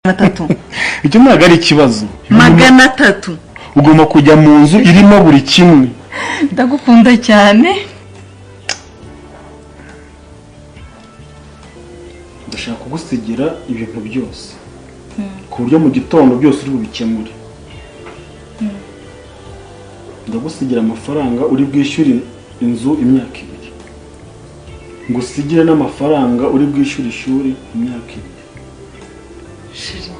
atatu. Icyo ntago ari ikibazo. 300. Ugomba kujya mu nzu irimo buri kimwe. Ndagukunda cyane. Ndashaka kugusigira ibintu byose. Ku buryo mu gitondo byose uri bubikemure. Ndagusigira amafaranga uri bwishyure inzu imyaka 2. Ngusigire n'amafaranga uri bwishyure ishuri imyaka 2. Shiri.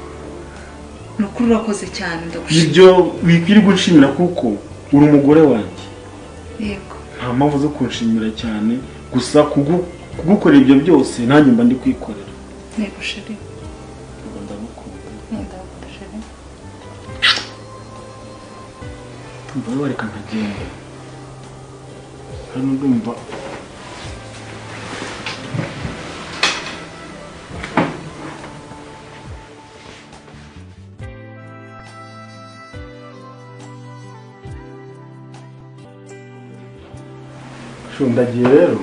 Nukuri urakoze cyane ndagushimira. Ibyo wikiri gushimira kuko uri umugore wanjye. Yego. Nta mpamvu zo kunshimira cyane gusa kugukora ibyo byose nanjye mba ndi kwikorera. Yego shiri. Ndagukunda. Ndagukunda shiri. Tumva reka nkagenda. Hano ndumva ndagiye rero.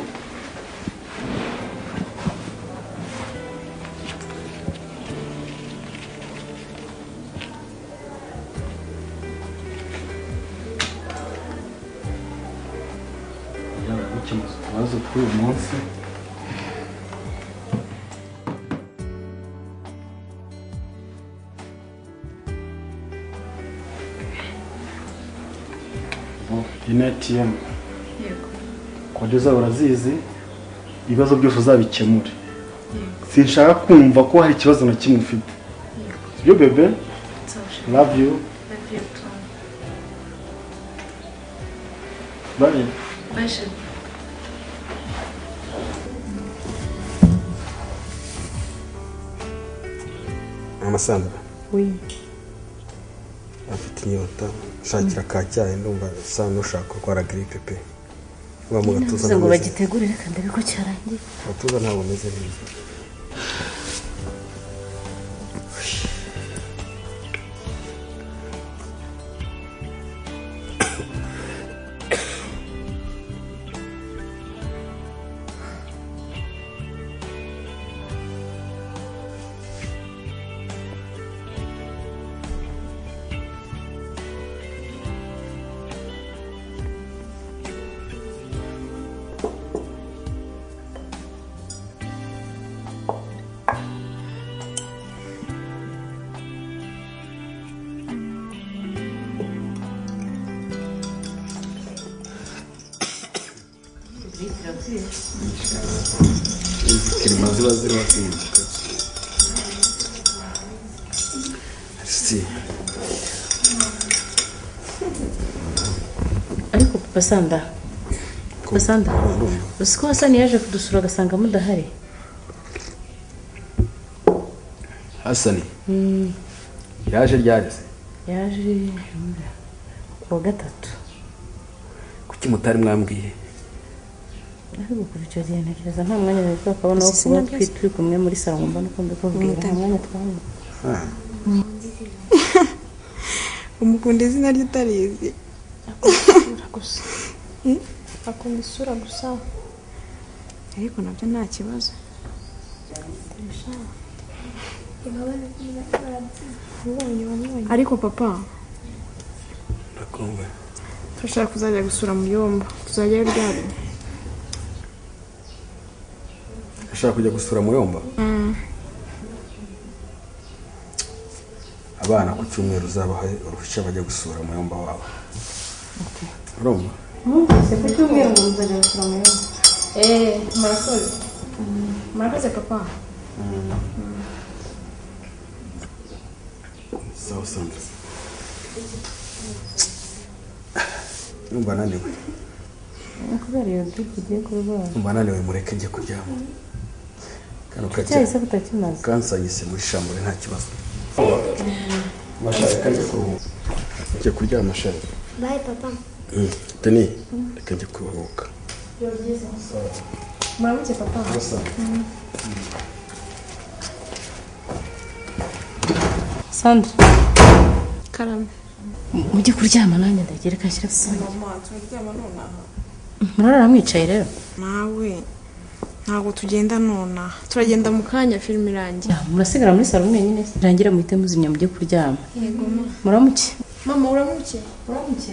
Yaba gukemuza utubazo tw'uyu munsi. ATM. Kode zawe urazizi, ibibazo byose uzabikemure. Sinshaka kumva ko hari ikibazo na kimwe ufite. Sibyo bebe? Love you. Love you too. Bye. Bye shiri. Amasandra. Oui. Afite inyota. Shakira ka cyayi ndumva sa nushaka gukora grippe pe. Ngo gatuza ngo bagitegurire kandi biko cyarangiye. Gatuza ntabwo meze neza. Kelima ziba zirimo kwinjika. Si. Ariko Papa Sanda. Papa Sanda. Usiko Hasani yaje kudusura gasanga mudahari. Hasani. Yaje ryarese. Yaje kuwa 3. Kuki mutari mwambwiye? Ariko icyo gihe ntekereza nta mwanya rero akabona ko kuba turi kumwe muri salon mbona uko mbikubwira nta mwanya twabona. Umukunda izina ry'utarizi. Gusa. Akunda isura gusa. Ariko nabyo nta kibazo. Ariko papa. Ndakumva. Turashaka kuzajya gusura Muyomba. Tuzajya ryari? Ushaka kujya gusura Muyomba? Abana ku cyumweru uzabaha uruhushya bajya gusura Muyomba wabo. Okay. Urumva? Se ku cyumweru ngo nzajya gusura Muyomba. Murakoze. Murakoze papa. Sawa Sandra. Numva naniwe. Kubera iyo tugiye kurwara. Numva naniwe mureke njye kuryama. Kano Cyahise kutakimaze. kansanyise muri shambure nta kibazo. Mashaka kanje kuruhuka. Njye kuryama shari. Bye papa. Tani, reka njye kuruhuka. Murakoze papa. Sandra. Karame. Mujye kuryama nanjye ndagira kashyira ku. Mama, turaryama nonaha. Murara mwicaye rero. Nawe. ntabwo tugenda nona turagenda mu kanya filime irangiye. Murasigara muri salo mwenyine irangira muhite muzimya mujye kuryama. Yego ma. Muramuke. Mama uramuke. Muramuke.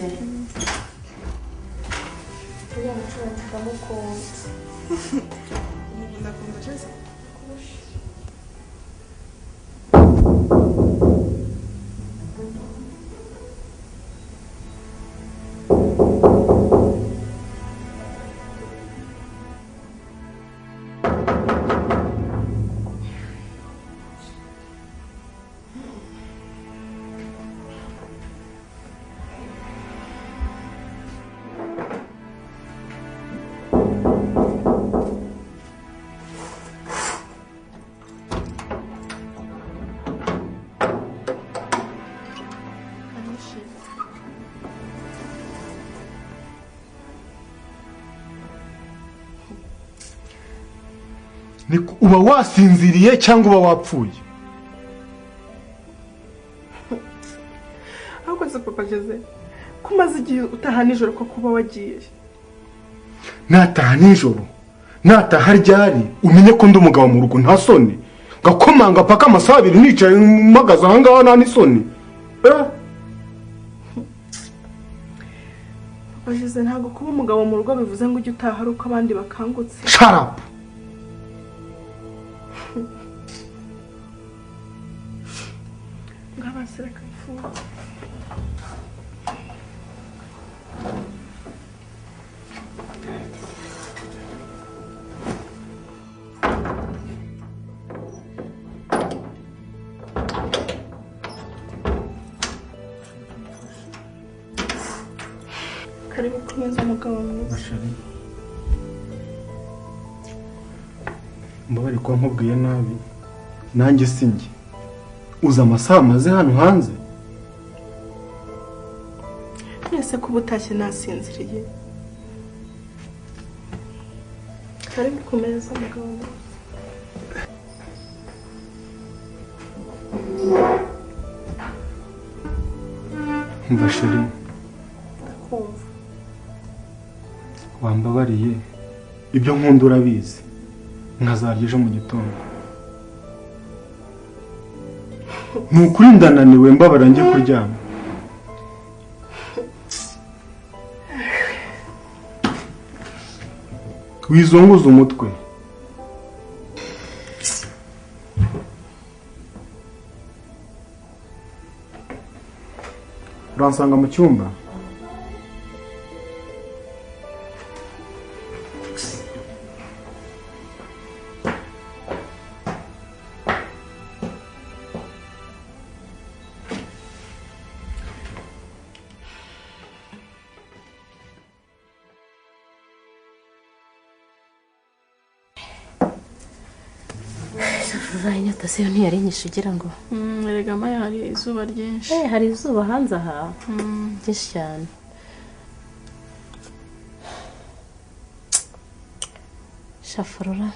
uba wasinziriye cyangwa uba wapfuye? ahubwo se papa Jose kumaze igihe utaha nijoro ko kuba wagiye? Nataha nijoro nataha ryari umenye ko ndi umugabo mu rugo nta soni gakomanga paka amasaha 2 nicaye mpagaze ahangaha nta n'isoni. Papa Jose ntabwo kuba umugabo mu rugo bivuze ngo ujye utaha ari uko abandi bakangutse. Shut up. Ngabasira kayifunga. Karibu kumeza mugabo mwiza. Mbabari ko nkubwiye nabi nanjye sinjye uza amasaha maze hano hanze. Nese kuba utashye nasinziriye. Karibu kumeza mugabo mwiza. Mva sheri Ndakumva. wambabariye ibyo nkunda urabizi nkazarya ejo mu gitondo. Nukuri ndananiwe mbabara njye kuryama. Wizunguza umutwe. Uransanga mu cyumba? Inyota se ntiyari nyinshi ugira ngo Erega maya hari izuba ryinshi. hari izuba hanze aha ryinshi cyane. Shafurura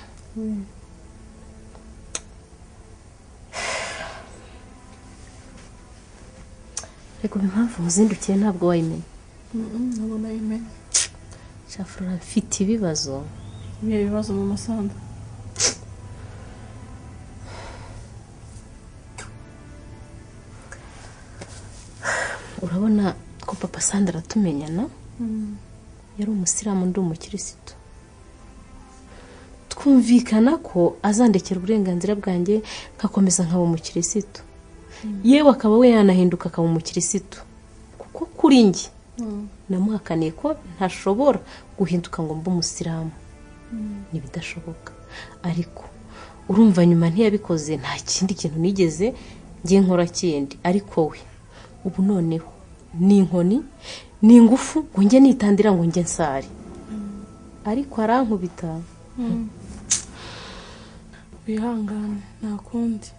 rego impamvu muzindukiye ntabwo wayimenye. Ntabwo nayimenye. Shafurura mfite ibibazo. Ibihe bibazo mu masanda? Urabona ko papa Sandra tumenyana yari umusiramu ndi umukirisitu. Twumvikana ko azandekera uburenganzira bwanjye nkakomeza nkaba umukirisitu. Yewe akaba we yanahinduka akaba umukirisitu kuko kuri njye namuhakaniye ko ntashobora guhinduka ngo mbe umusiramu. Nibidashoboka. Ariko urumva nyuma ntiyabikoze nta kindi kintu nigeze ngiye nkora kindi. Ariko we ubu noneho ni inkoni ni ingufu ngo njye nitandira ngo njye nsari. Ariko arankubita. Wihangane nta kundi.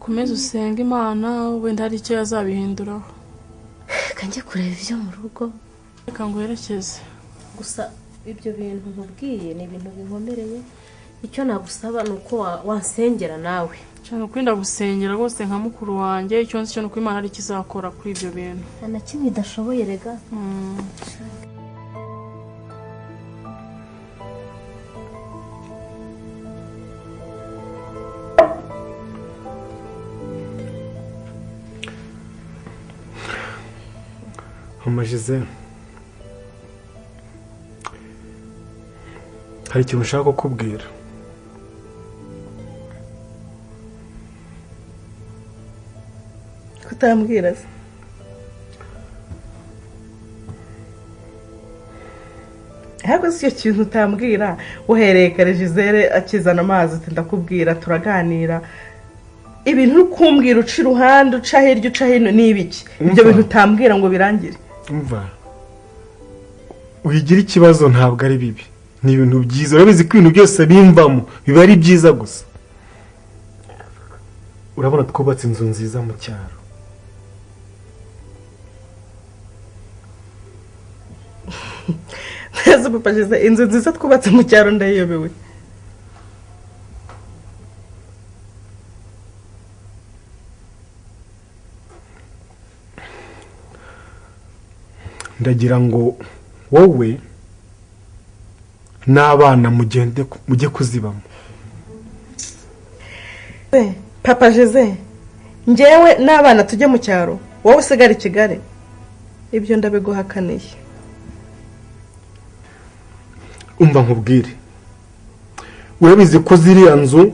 Komeza usenga Imana wenda hari icyo yazabihinduraho. Kanjye kureba ibyo mu rugo. Reka nguherekeze. Gusa ibyo bintu nkubwiye ni ibintu binkomereye. Icyo nagusaba ni uko wansengera nawe. Cyane ukunda gusengera rwose nka mukuru wanjye. Icyo nzi cyo nuko Imana ari kizakora kuri ibyo bintu. Nta na kimwe idashoboye rega. Mama Giselle, hari ikintu ushaka kukubwira. Kutambwira se? Ahubwo si cyo kintu utambwira uhereye kare Giselle akizana amazi uti ndakubwira turaganira. Ibintu ukumbwira uca iruhande uca hirya uca hino ni ibiki? Ibyo bintu utambwira ngo birangire. Umva, uyigira ikibazo ntabwo ari bibi, ni ibintu byiza. Urabizi ko ibintu byose bimvamo biba ari byiza gusa. Urabona twubatse inzu nziza mu cyaro. Neza papa Giselle, inzu nziza twubatse mu cyaro ndayiyobewe. Ndagira ngo wowe n'abana mujye kuzibamo. Papa Giselle, njyewe n'abana tujye mu cyaro, wowe usigara i Kigali. Ibyo ndabiguhakaniye. Umva nkubwire, urabizi ko ziriya nzu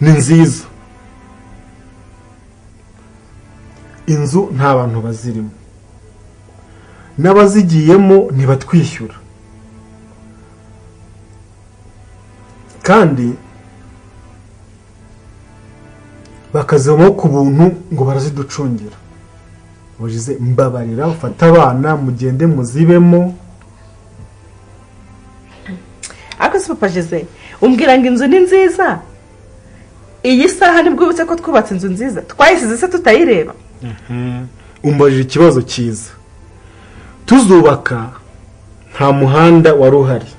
ni nziza. Inzu nta bantu bazirimo, n'abazigiyemo ntibatwishyura, kandi bakazibamo ku buntu ngo baraziducungira. Bagize mbabarira, ufate abana mugende muzibemo. Ako si papa Giselle, umbwira ngo inzu ni nziza? Iyi saha nibwo ubutse ko twubatse inzu nziza, twayisize se tutayireba? Umbajije ikibazo cyiza. Tuzubaka nta muhanda wari uhari,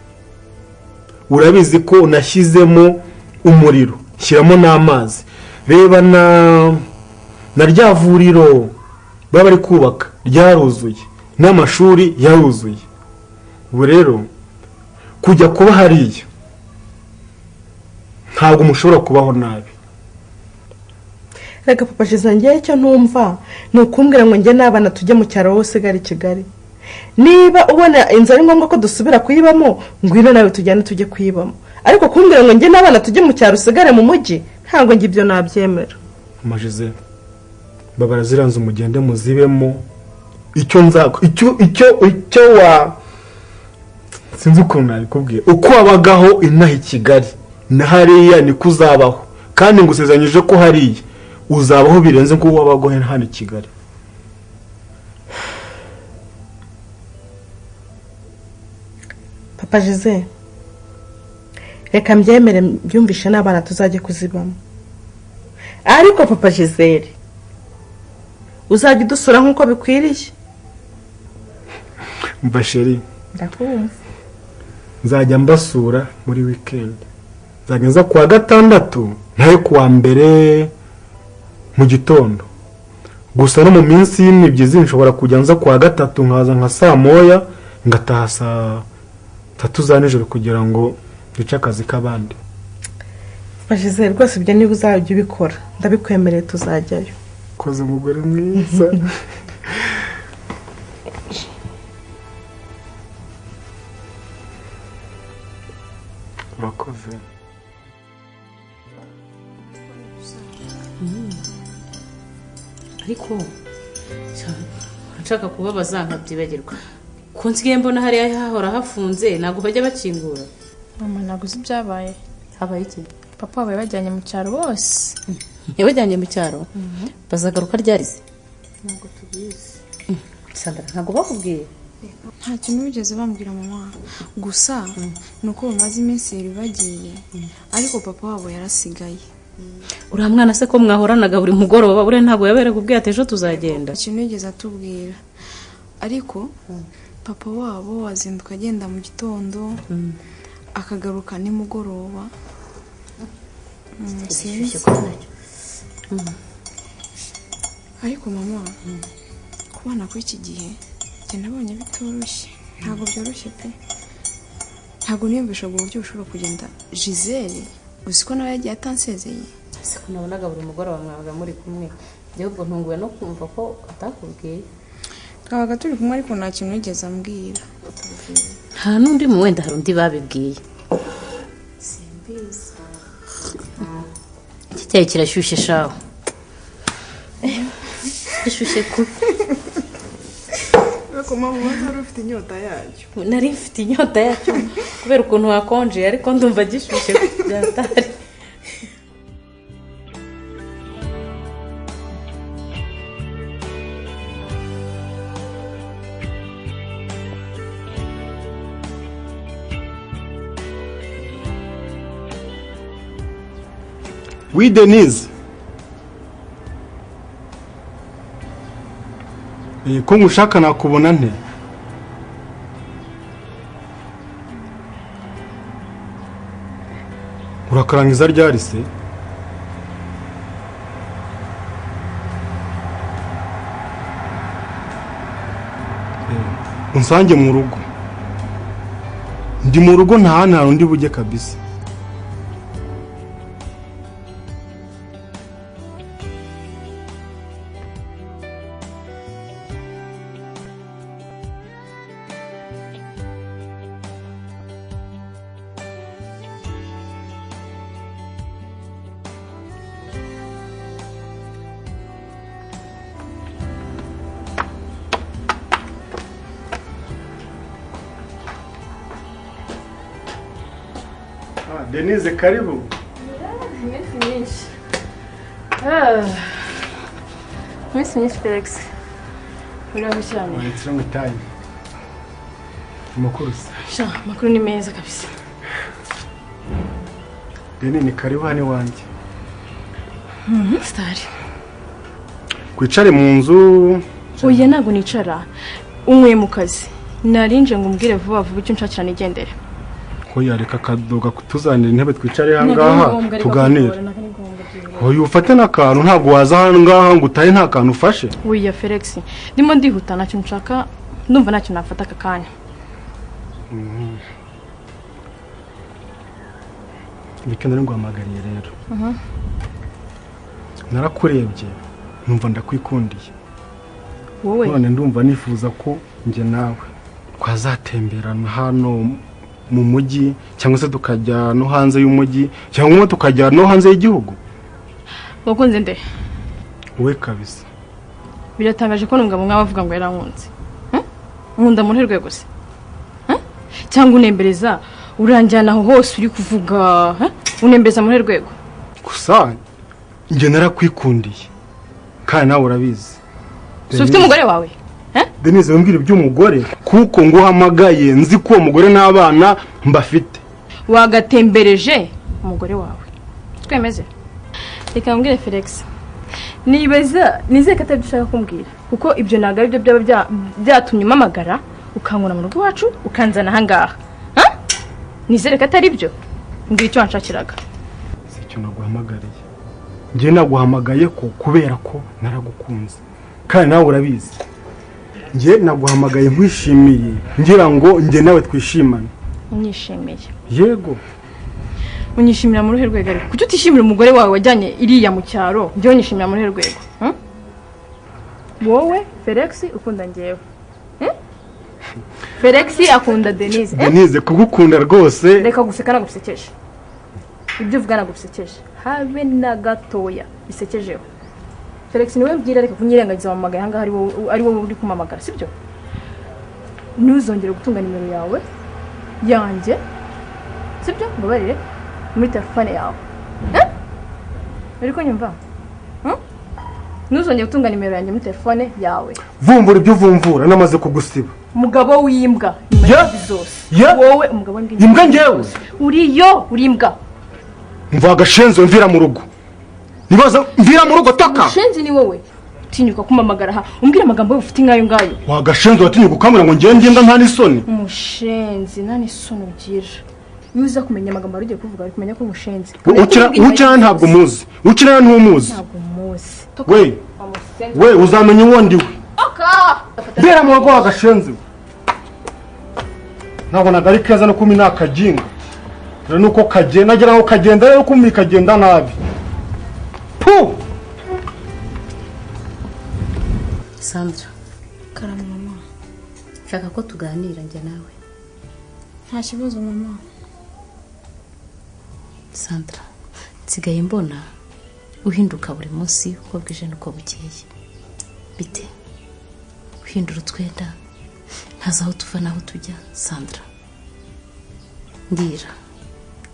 urabizi ko nashyizemo umuriro, shyiramo n'amazi. Reba na rya vuriro baba bari kubaka ryaruzuye, n'amashuri yaruzuye. Ubu rero kujya kuba hariya ntabwo mushobora kubaho nabi. Reka papa Giselle, njye icyo ntumva ni ukumbwira ngo njye n'abana tujye mu cyaro wowe usigara i Kigali. Niba ubona inzu ari ngombwa ko dusubira kuyibamo, ngwino nawe tujyane tujye kuyibamo. Ariko kumbwira ngo njye n'abana tujye mu cyaro usigare mu mujyi, ntabwo njye ibyo nabyemera. Mama Giselle, babara ziriya nzu mugende muzibemo. Sinzi ukuntu nabikubwiye. Uko wabagaho inaha i Kigali na hariya niko uzabaho, kandi ngusezeranyije ko hariya uzabaho birenze ko wabagaho hano i Kigali. Papa Giselle, reka mbyemere byumvishe n'abana tuzajya kuzibamo. Ariko papa Giselle, uzajya udusura nk'uko bikwiriye. Mva sheri, Ndakumva. nzajya mbasura muri weekend. Nzajya nza kuwa gatandatu nayo kuwa mbere mu gitondo. Gusa no mu minsi y'imibyizi nshobora kujya nza kuwa gatatu nkaza nka saa moya ngataha saa 3 za nijoro kugira ngo bice akazi k'abandi. Papa Giselle, rwose ibyo niba uzajya ubikora ndabikwemereye, tuzajyayo. Koze umugore mwiza. Urakoze. ariko nshaka kubabaza nkabyibagirwa ko nsigaye mbona hariya hahora hafunze, ntabwo bajya bakingura. mama ntabwo uzi ibyabaye. Habaye iki? Papa wabaye bajyanye mu cyaro bose. Yabajyanye mu cyaro? Bazagaruka ryarize? Ntabwo tubizi. Sandra, ntabwo bakubwiye? Nta kintu bigeze bambwira mama, gusa ni uko bamaze iminsi yari bagiye, ariko papa wabo yarasigaye. Uriya mwana se ko mwahoranaga buri mugoroba, buriya ntabwo yabereka ubwiye ati ejo tuzagenda? Ikintu yigeze atubwira, ariko papa wabo azinduka agenda mu gitondo akagaruka nimugoroba. Sinzi. Ariko mama, kubana kuri iki gihe njye nabonye bitoroshye, ntabwo byoroshye pe. Ntabwo niyumvishaga uburyo bushobora kugenda. Giselle, uzi ko nawe yagiye atansezeye? Ese ko nabonaga buri mugoroba mwabaga muri kumwe, njyewe ubwo ntunguwe no kumva ko atakubwiye. twabaga turi kumwe ariko nta kintu yigeze ambwira. nta n'undi mu wenda hari undi babibwiye. iki cyayi kirashyushye shaho. gishyushye kubi. Ariko mama wari ufite inyota yacyo. nari mfite inyota yacyo kubera ukuntu hakonje ariko ndumva gishyushye byatari. Oui, Denise. Ko ngushaka nakubona nte? Urakarangiza ryari se? Unsange mu rugo. Ndi mu rugo nta hantu ndi bujye kabisa. Denise, karibu. Mwese myinshi Felix. Uraho cyane. Walitira mutayi. Makuru se. Sha, makuru ni meza kabisa. Denise, ni karibu hano wanjye. Stari. Kwicare mu nzu. Oya ntago nicara. Unyweye mu kazi. Narinje ngo umbwire vuba vuba icyo nshakira nigendere. Ko yareka kadoga kutuzanira intebe twicare hangaha tuganire. Oya ufate nakantu ntabwo waza hangaha ngo utahe nta kantu ufashe. Oya Felix. Ndimo ndihuta nacyo nshaka ndumva nacyo nafata akanya. Bikenda ngwamagariye rero. Narakurebye numva ndakwikundiye. Wowe none ndumva nifuza ko nge nawe twazatemberana hano mu mujyi cyangwa se tukajya no hanze y'umujyi cyangwa tukajya no hanze y'igihugu. wakunze nde? We kabisa. Biratangaje ko numva bavuga ngo yarankunze. Nkunda mu rwego gusa. Cyangwa unembereza uranjyana aho hose uri kuvuga, unembereza mu rwego. Gusa nge narakwikundiye kandi nawe urabizi. So ufite umugore wawe? Denise wambwira iby'umugore kuko nguhamagaye nzi ko umugore n'abana mbafite. Wagatembereje umugore wawe. Twemeze. Reka mbwire Felix. Nibeza nizeka atadushaka kumbwira kuko ibyo naga ari byo byaba byatumye mamagara ukankura mu rugo wacu ukanzana hangaha. Nizere ko atari byo. Ngira icyo wanshakiraga. Si cyo naguhamagariye. Nge naguhamagaye ko kubera ko naragukunze. Kandi nawe urabizi. Nge naguhamagaye nkwishimiye ngira ngo nge nawe twishimane. Unyishimiye. Yego. Unyishimira mu ruhe rwego ariko. Kuki utishimira umugore wawe wajyanye iriya mu cyaro? Byo unyishimira mu ruhe rwego. Wowe Felix ukunda ngewe. Felix akunda Denise. Denise kugukunda rwose. Reka guseka nagusekeje. Ibyo uvuga nagusekeje. Habe na gatoya bisekejeho. Felix niwe mbwira reka kunyirengagiza mu magaye hanga ari wowe uri kumamagara sibyo? Ntuzongere gutunga nimero yawe yanjye. Sibyo? Mbabarire muri telefone yawe. Ariko nyumva? Ntuzongere gutunga nimero yanjye muri telefone yawe. Vumbura ibyo vumvura namaze kugusiba. Mugabo w'imbwa zose. Wowe umugabo w'imbwa. Imbwa ngewe. Uriyo urimbwa. Mva gashenzo mvira mu rugo. Nibaza mvira mu rugo taka. Shenzi ni wowe. Tinyuka kumamagara ha. Umbwira amagambo y'ufite ngayo ngayo. Wa gashenzo watinyuka ukamura ngo ngenda nta n'isoni. Umushenzi nta n'isoni ugira. Yuza kumenya amagambo arugiye kuvuga ari kumenya ko umushenzi. Ukira ntabwo muzi. Ukira ntumuzi. Ntabwo muzi. We uzamenya uwo ndi we. Mvira mu rugo wa gashenzo. Ntabwo nagari keza no kumi nakajinga. Rero nuko kagenda nagira ngo kagenda rero kumi kagenda nabi. Sandra karame mama. nshaka ko tuganira njye nawe. Nta kibazo mama. Sandra, nsigaye mbona uhinduka buri munsi uko bwije n'uko bukeye. Bite uhindura utwenda ntazi aho tuva n'aho tujya. Sandra, mbwira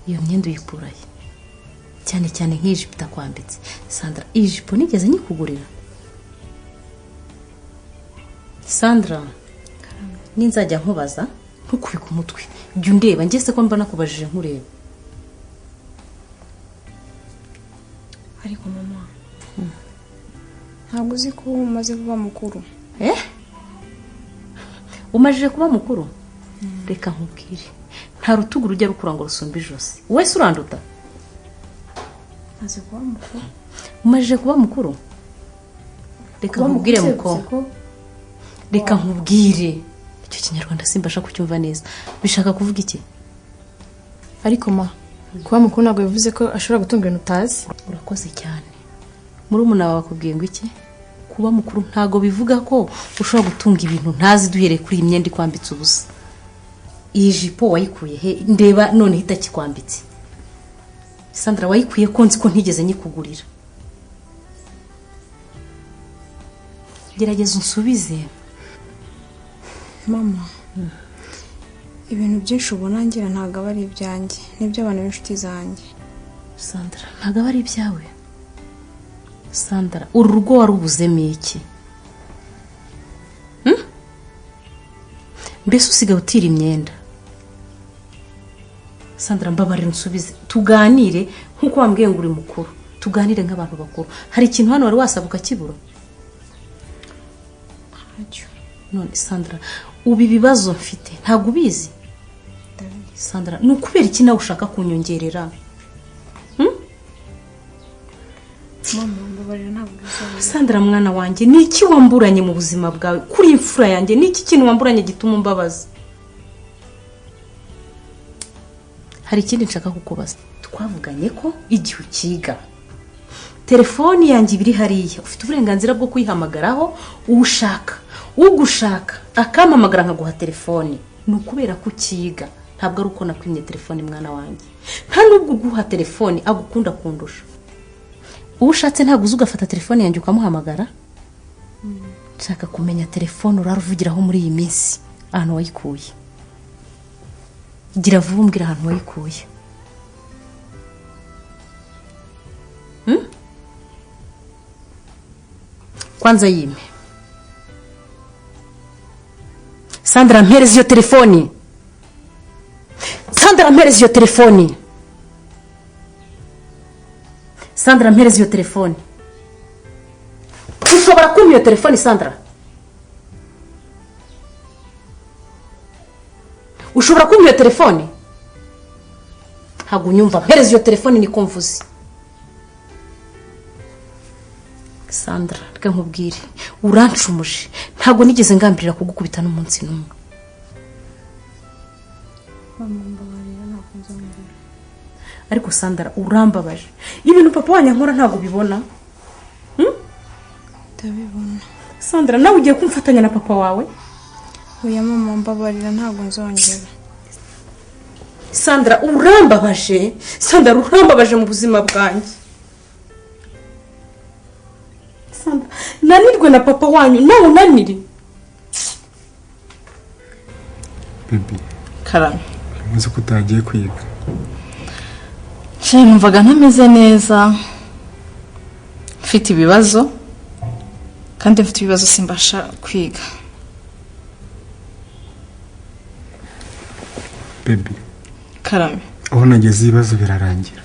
iyo myenda uyikuraye, cyane cyane nk'ijipo itakwambitse. Sandra, iyi jipo nigeze nyikugurira? Sandra, ninzajya nkubaza ntukubike umutwe, jya undeba ngese ko mba nakubajije nkureba. Ariko mama, ntabwo uzi ko umaze kuba mukuru. Umajije kuba mukuru? Reka nkubwire, nta rutugu rujya rukura ngo rusumbe ijosi. Wese uranduta? Maze kuba mukuru. Umajije kuba mukuru? Reka nkubwire muko. Reka nkubwire. Icyo kinyarwanda simbasha kucyumva neza. Bishaka kuvuga iki? Ariko ma, kuba mukuru ntabwo bivuze ko ashobora gutunga ibintu utazi. Urakoze cyane. Murumuna wawe bakubwiye ngo iki? Kuba mukuru ntago bivuga ko ushobora gutunga ibintu ntazi duhereye kuri iyi myenda ikwambitse ubusa. Iyi jipo wayikuye he? Ndeba none hitakikwambitse. Sandra, wayikuye ko nzi ko ntigeze nyikugurira. Gerageza unsubize. Mama, ibintu byinshi ubona ngira ntabwo aba ari ibyanjye, n'iby'abantu b'inshuti zanjye. Sandra, ntabwo aba ari ibyawe. Sandra, uru rugo warubuzemo iki? Mbese usigaye utira imyenda? Sandra, mbabarira unsubize, tuganire nk'uko wambwiye ngo uri mukuru, tuganire nk'abantu bakuru. Hari ikintu hano wari wasaba ukakibura? Ntacyo. None Sandra, ubu ibibazo mfite ntabwo ubizi? Sandra, ni ukubera iki nawe ushaka kunyongerera? Mama, mbabarira ntabwo bizabaho. Sandra, mwana wanjye, ni iki wamburanye mu buzima bwawe? Kuri imfura yanjye ni iki kintu wamburanye gituma umbabaza? Hari ikindi nshaka kukubaza. Twavuganye ko igihe ukiga telefoni yanjye ibiri hariya, ufite uburenganzira bwo kuyihamagaraho ushaka, ugushaka akampamagara nkaguha telefoni. Ni ukubera ko ukiga, ntabwo ari uko nakwimye telefoni mwana wanjye. Nta nubwo guha telefoni agukunda kundusha. Ushatse ntabwo uzi ugafata telefoni yanjye ukamuhamagara. Nshaka kumenya telefoni uraruvugiraho muri iyi minsi ahantu wayikuye. Gira vuba umbwira ahantu wayikuye. Kwanza yime. Sandra, mpereza iyo telefoni. Sandra, mpereza iyo telefoni. Sandra, mpereza iyo telefoni. Ushobora kumpa iyo telefoni Sandra? Ushobora kumpa iyo telefoni? Ntabwo unyumva. Mpereza iyo telefoni ni kumvuze. Sandra, reka nkubwire, urancumuje. Ntabwo nigeze ngambirira kugukubita n'umunsi n'umwe. Mama, mbabarira ntabwo nzongera. Ariko Sandra, urambabaje. Ibintu papa wanyankora ntabwo bibona? Ndabibona. Sandra, nawe ugiye kumfatanya na papa wawe? Oya mama, mbabarira ntabwo nzongera. Sandra, urambabaje. Sandra, urambabaje mu buzima bwanjye. Sandra, nanirwe na papa wanyu, nawe unanire. Baby, Karame. uzi ko utagiye kwiga? Nshya numvaga ntameze neza. Mfite ibibazo. Kandi mfite ibibazo simbasha kwiga. Baby, Karame. aho nageze ibibazo birarangira.